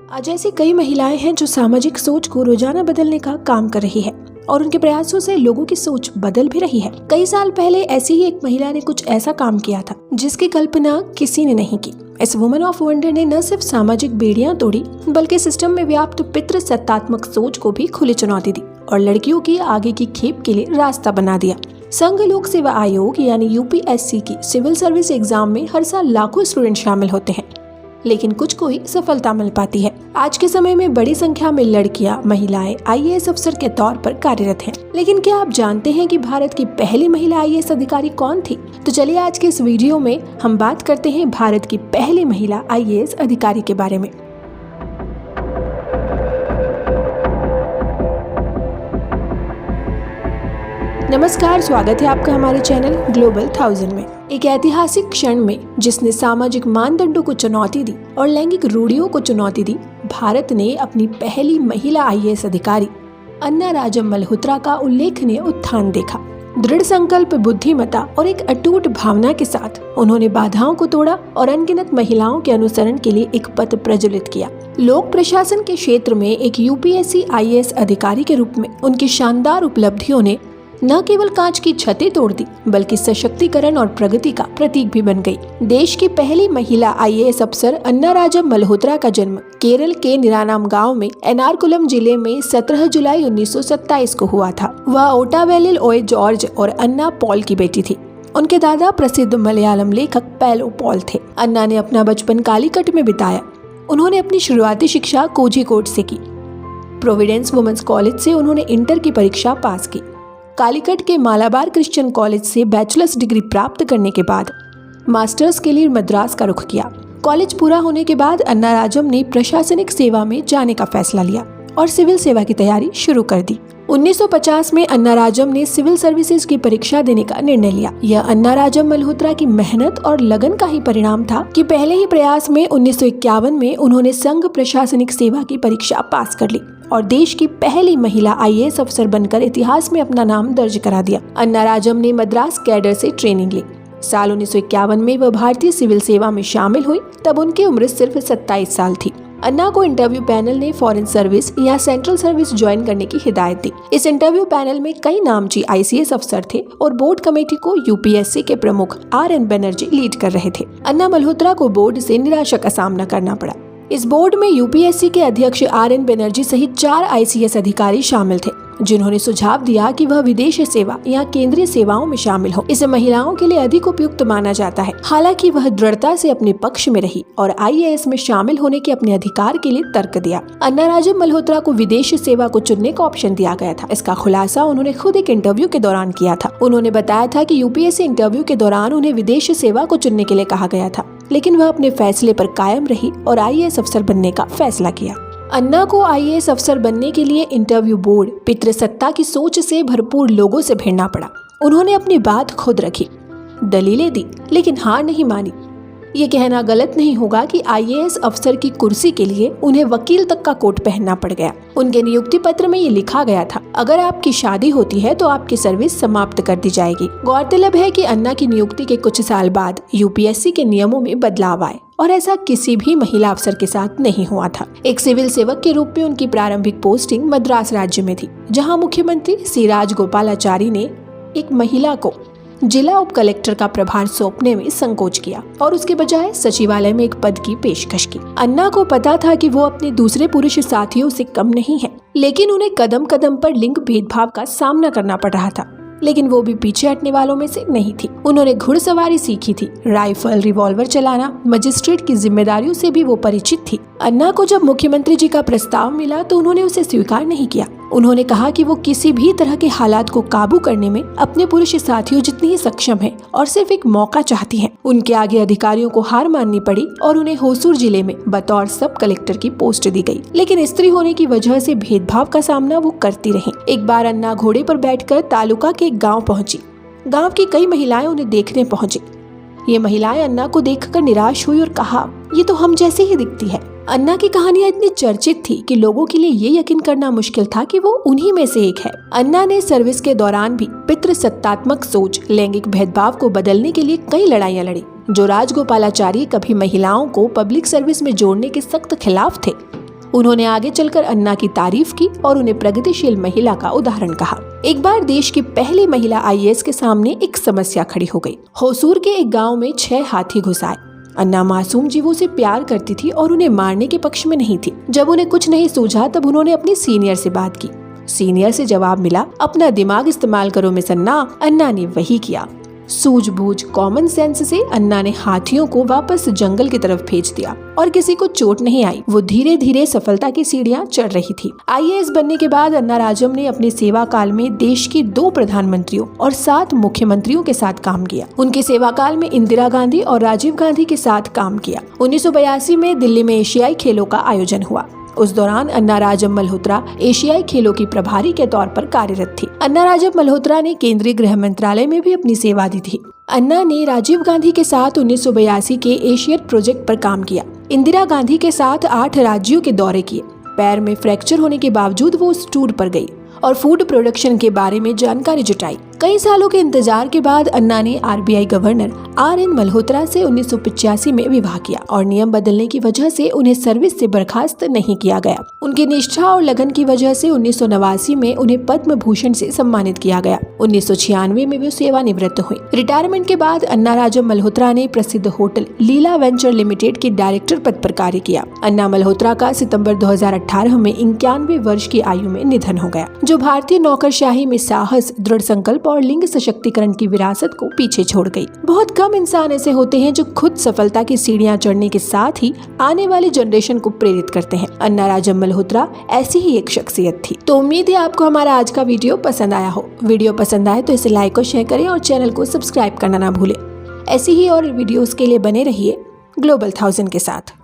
आज ऐसी कई महिलाएं हैं जो सामाजिक सोच को रोजाना बदलने का काम कर रही है और उनके प्रयासों से लोगों की सोच बदल भी रही है। कई साल पहले ऐसी ही एक महिला ने कुछ ऐसा काम किया था जिसकी कल्पना किसी ने नहीं की। इस वुमन ऑफ वंडर ने न सिर्फ सामाजिक बेड़ियां तोड़ी बल्कि सिस्टम में व्याप्त पितृसत्तात्मक सोच को भी खुली चुनौती दी और लड़कियों की आगे की खेप के लिए रास्ता बना दिया। संघ लोक सेवा आयोग यानी यूपीएससी की सिविल सर्विस एग्जाम में हर साल लाखों स्टूडेंट शामिल होते हैं, लेकिन कुछ को ही सफलता मिल पाती है। आज के समय में बड़ी संख्या में लड़कियां, महिलाएं आईएएस अफसर के तौर पर कार्यरत हैं। लेकिन क्या आप जानते हैं कि भारत की पहली महिला आईएएस अधिकारी कौन थी? तो चलिए आज के इस वीडियो में हम बात करते हैं भारत की पहली महिला आईएएस अधिकारी के बारे में। नमस्कार, स्वागत है आपका हमारे चैनल ग्लोबल 1000 में। एक ऐतिहासिक क्षण में जिसने सामाजिक मानदंडों को चुनौती दी और लैंगिक रूढ़ियों को चुनौती दी, भारत ने अपनी पहली महिला आईएएस अधिकारी अन्ना राजम मल्होत्रा का उल्लेखनीय उत्थान देखा। दृढ़ संकल्प, बुद्धिमत्ता और एक अटूट भावना के साथ उन्होंने बाधाओं को तोड़ा और अनगिनत महिलाओं के अनुसरण के लिए एक पथ प्रज्वलित किया। लोक प्रशासन के क्षेत्र में एक यूपीएससी आईएएस अधिकारी के रूप में उनकी शानदार उपलब्धियों ने न केवल कांच की छतें तोड़ दी बल्कि सशक्तिकरण और प्रगति का प्रतीक भी बन गई। देश की पहली महिला आईएएस अफसर अन्ना राजम मल्होत्रा का जन्म केरल के निरानाम गांव में एर्नाकुलम जिले में 17 जुलाई 1927 को हुआ था। वह ओटावेलिल ओए जॉर्ज और अन्ना पॉल की बेटी थी। उनके दादा प्रसिद्ध मलयालम लेखक पैलो पॉल थे। अन्ना ने अपना बचपन कालीकट में बिताया। उन्होंने अपनी शुरुआती शिक्षा कोझिकोड से की। प्रोविडेंस वुमेन्स कॉलेज से उन्होंने इंटर की परीक्षा पास की। कालीकट के मालाबार क्रिश्चियन कॉलेज से बैचलर्स डिग्री प्राप्त करने के बाद मास्टर्स के लिए मद्रास का रुख किया। कॉलेज पूरा होने के बाद अन्ना राजम ने प्रशासनिक सेवा में जाने का फैसला लिया और सिविल सेवा की तैयारी शुरू कर दी। 1950 में अन्ना राजम ने सिविल सर्विसेज की परीक्षा देने का निर्णय लिया। यह अन्ना राजम मल्होत्रा की मेहनत और लगन का ही परिणाम था कि पहले ही प्रयास में 1951 में उन्होंने संघ प्रशासनिक सेवा की परीक्षा पास कर ली और देश की पहली महिला आईएएस अफसर बनकर इतिहास में अपना नाम दर्ज करा दिया। अन्ना राजम ने मद्रास कैडर से ट्रेनिंग ली। साल 1951 में वह भारतीय सिविल सेवा में शामिल हुई। तब उनकी उम्र सिर्फ 27 साल थी। अन्ना को इंटरव्यू पैनल ने फॉरेन सर्विस या सेंट्रल सर्विस ज्वाइन करने की हिदायत दी। इस इंटरव्यू पैनल में कई नामची आईसीएस अफसर थे और बोर्ड कमेटी को यूपीएससी के प्रमुख आर.एन. बनर्जी लीड कर रहे थे। अन्ना मल्होत्रा को बोर्ड से निराशा का सामना करना पड़ा। इस बोर्ड में यूपीएससी के अध्यक्ष आर.एन. बनर्जी सहित 4 आईसीएस अधिकारी शामिल थे, जिन्होंने सुझाव दिया कि वह विदेश सेवा या केंद्रीय सेवाओं में शामिल हो। इसे महिलाओं के लिए अधिक उपयुक्त माना जाता है। हालांकि वह दृढ़ता से अपने पक्ष में रही और आईएएस में शामिल होने के अपने अधिकार के लिए तर्क दिया। अन्ना राजम मल्होत्रा को विदेश सेवा को चुनने का ऑप्शन दिया गया था। इसका खुलासा उन्होंने खुद एक इंटरव्यू के दौरान किया था। उन्होंने बताया था कि यूपीएससी इंटरव्यू के दौरान उन्हें विदेश सेवा को चुनने के लिए कहा गया था, लेकिन वह अपने फैसले पर कायम रही और आईएएस अफसर बनने का फैसला किया। अन्ना को आईएएस अफसर बनने के लिए इंटरव्यू बोर्ड, पितृसत्ता की सोच से भरपूर लोगों से भिड़ना पड़ा। उन्होंने अपनी बात खुद रखी, दलीलें दी, लेकिन हार नहीं मानी। ये कहना गलत नहीं होगा कि आईएएस अफसर की कुर्सी के लिए उन्हें वकील तक का कोट पहनना पड़ गया। उनके नियुक्ति पत्र में ये लिखा गया था, अगर आपकी शादी होती है तो आपकी सर्विस समाप्त कर दी जाएगी। गौरतलब है कि अन्ना की नियुक्ति के कुछ साल बाद यूपीएससी के नियमों में बदलाव आए और ऐसा किसी भी महिला अफसर के साथ नहीं हुआ था। एक सिविल सेवक के रूप में उनकी प्रारंभिक पोस्टिंग मद्रास राज्य में थी, जहां मुख्यमंत्री सी राजगोपालाचारी ने एक महिला को जिला उप कलेक्टर का प्रभार सौंपने में संकोच किया और उसके बजाय सचिवालय में एक पद की पेशकश की। अन्ना को पता था कि वो अपने दूसरे पुरुष साथियों से कम नहीं है, लेकिन उन्हें कदम कदम पर लिंग भेदभाव का सामना करना पड़ रहा था। लेकिन वो भी पीछे हटने वालों में से नहीं थी। उन्होंने घुड़सवारी सीखी थी, राइफल, रिवॉल्वर चलाना, मजिस्ट्रेट की जिम्मेदारियों से भी वो परिचित थी। अन्ना को जब मुख्यमंत्री जी का प्रस्ताव मिला तो उन्होंने उसे स्वीकार नहीं किया। उन्होंने कहा कि वो किसी भी तरह के हालात को काबू करने में अपने पुरुष साथियों जितनी ही सक्षम है और सिर्फ एक मौका चाहती हैं। उनके आगे अधिकारियों को हार माननी पड़ी और उन्हें होसूर जिले में बतौर सब कलेक्टर की पोस्ट दी गई। लेकिन स्त्री होने की वजह से भेदभाव का सामना वो करती रही। एक बार अन्ना घोड़े पर बैठकर तालुका के एक गाँव पहुंची। गाँव की कई महिलाएं उन्हें देखने पहुंची। ये महिलाएं अन्ना को देखकर निराश हुई और कहा, ये तो हम जैसे ही दिखती है। अन्ना की कहानियां इतनी चर्चित थी कि लोगों के लिए ये यकीन करना मुश्किल था कि वो उन्हीं में से एक है। अन्ना ने सर्विस के दौरान भी पितृसत्तात्मक सोच, लैंगिक भेदभाव को बदलने के लिए कई लड़ाइयां लड़ी, जो राजगोपालाचारी कभी महिलाओं को पब्लिक सर्विस में जोड़ने के सख्त खिलाफ थे। उन्होंने आगे चलकर अन्ना की तारीफ की और उन्हें प्रगतिशील महिला का उदाहरण कहा। एक बार देश की पहली महिला IAS के सामने एक समस्या खड़ी हो गई। होसूर के एक गांव में 6 हाथी घुस आए। अन्ना मासूम जीवों से प्यार करती थी और उन्हें मारने के पक्ष में नहीं थी। जब उन्हें कुछ नहीं सूझा तब उन्होंने अपनी सीनियर से बात की। सीनियर से जवाब मिला, अपना दिमाग इस्तेमाल करो मिस अन्ना। अन्ना ने वही किया। सूझबूझ कॉमन सेंस से अन्ना ने हाथियों को वापस जंगल की तरफ भेज दिया और किसी को चोट नहीं आई। वो धीरे धीरे सफलता की सीढ़ियां चढ़ रही थी। IAS बनने के बाद अन्ना राजम ने अपने सेवा काल में देश की 2 प्रधानमंत्रियों और 7 मुख्यमंत्रियों के साथ काम किया। उनके सेवा काल में इंदिरा गांधी और राजीव गांधी के साथ काम किया। 1982 में दिल्ली में एशियाई खेलों का आयोजन हुआ। उस दौरान अन्ना राजम मल्होत्रा एशियाई खेलों की प्रभारी के तौर पर कार्यरत थी। अन्ना राजम मल्होत्रा ने केंद्रीय गृह मंत्रालय में भी अपनी सेवा दी थी। अन्ना ने राजीव गांधी के साथ 1982 के एशियन प्रोजेक्ट पर काम किया। इंदिरा गांधी के साथ 8 राज्यों के दौरे किए। पैर में फ्रैक्चर होने के बावजूद वो उस टूर पर गई और फूड प्रोडक्शन के बारे में जानकारी जुटाई। कई सालों के इंतजार के बाद अन्ना ने RBI गवर्नर RN मल्होत्रा से 1985 में विवाह किया और नियम बदलने की वजह से उन्हें सर्विस से बर्खास्त नहीं किया गया। उनकी निष्ठा और लगन की वजह से 1989 में उन्हें पद्म भूषण से सम्मानित किया गया। 1996 में वो सेवानिवृत्त हुई। रिटायरमेंट के बाद अन्ना राजम मल्होत्रा ने प्रसिद्ध होटल लीला वेंचर लिमिटेड के डायरेक्टर पद पर कार्य किया। अन्ना मल्होत्रा का सितंबर 2018 में 91 वर्ष की आयु में निधन हो गया, जो भारतीय नौकरशाही में साहस, दृढ़ संकल्प और लिंग सशक्तिकरण की विरासत को पीछे छोड़ गई। बहुत कम इंसान ऐसे होते हैं जो खुद सफलता की सीढ़ियां चढ़ने के साथ ही आने वाली जनरेशन को प्रेरित करते हैं। अन्ना राजम मल्होत्रा ऐसी ही एक शख्सियत थी। तो उम्मीद है आपको हमारा आज का वीडियो पसंद आया हो। वीडियो पसंद आए तो इसे लाइक और शेयर करें और चैनल को सब्सक्राइब करना ना भूलें। ऐसी ही और वीडियोस के लिए बने रहिए ग्लोबल 1000 के साथ।